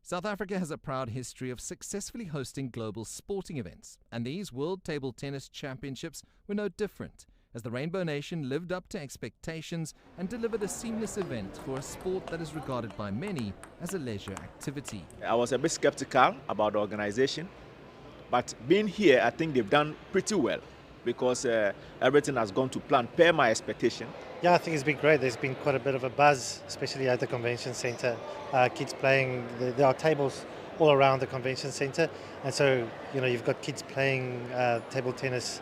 South Africa has a proud history of successfully hosting global sporting events, and these World Table Tennis Championships were no different, as the Rainbow Nation lived up to expectations and delivered a seamless event for a sport that is regarded by many as a leisure activity. I was a bit skeptical about the organization, but being here, I think they've done pretty well because everything has gone to plan per my expectation. Yeah, I think it's been great. There's been quite a bit of a buzz, especially at the convention center. Kids playing, there are tables all around the convention center, and so you've got kids playing table tennis.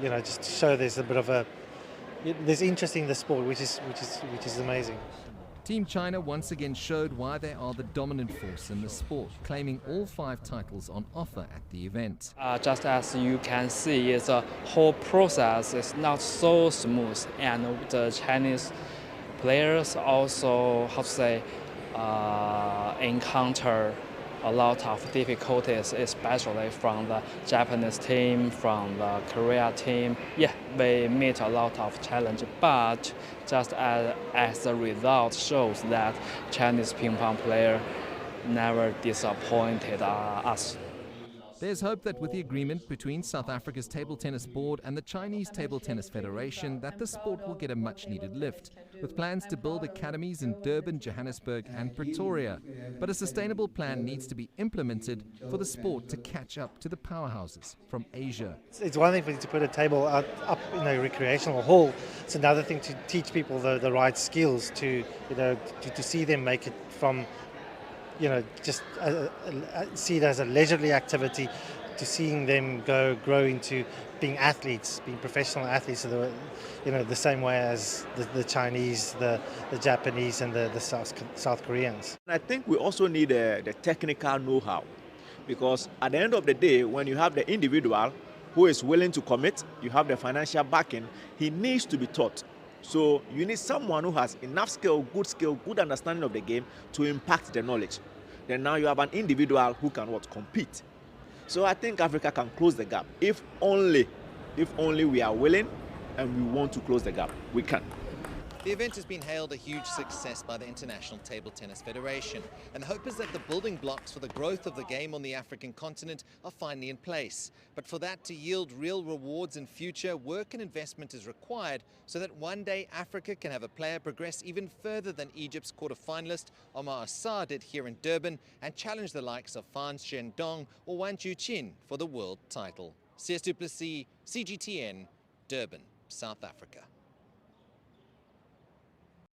Just to show there's a bit of there's interest in the sport, which is amazing. Team China once again showed why they are the dominant force in the sport, claiming all 5 titles on offer at the event. Just as you can see, the whole process is not so smooth, and the Chinese players also, encounter a lot of difficulties, especially from the Japanese team, from the Korea team. Yeah, we meet a lot of challenges, but just as the result shows that Chinese ping pong player never disappointed us. There's hope that with the agreement between South Africa's Table Tennis Board and the Chinese Table Tennis Federation that the sport will get a much-needed lift, with plans to build academies in Durban, Johannesburg and Pretoria. But a sustainable plan needs to be implemented for the sport to catch up to the powerhouses from Asia. It's one thing to put a table up in a recreational hall. It's another thing to teach people the right skills to see them make it from just see it as a leisurely activity, to seeing them grow into being athletes, being professional athletes, the same way as the Chinese, the Japanese, and the South Koreans. I think we also need the technical know-how, because at the end of the day, when you have the individual who is willing to commit, you have the financial backing, he needs to be taught. So you need someone who has enough skill, good understanding of the game to impact the knowledge. Then now you have an individual who can compete. So I think Africa can close the gap. If only we are willing and we want to close the gap, we can. The event has been hailed a huge success by the International Table Tennis Federation, and the hope is that the building blocks for the growth of the game on the African continent are finally in place. But for that to yield real rewards in future, work and investment is required so that one day Africa can have a player progress even further than Egypt's quarter-finalist Omar Assar did here in Durban and challenge the likes of Fan Zhendong or Wan Chuqin for the world title. CS du Plessis, CGTN, Durban, South Africa.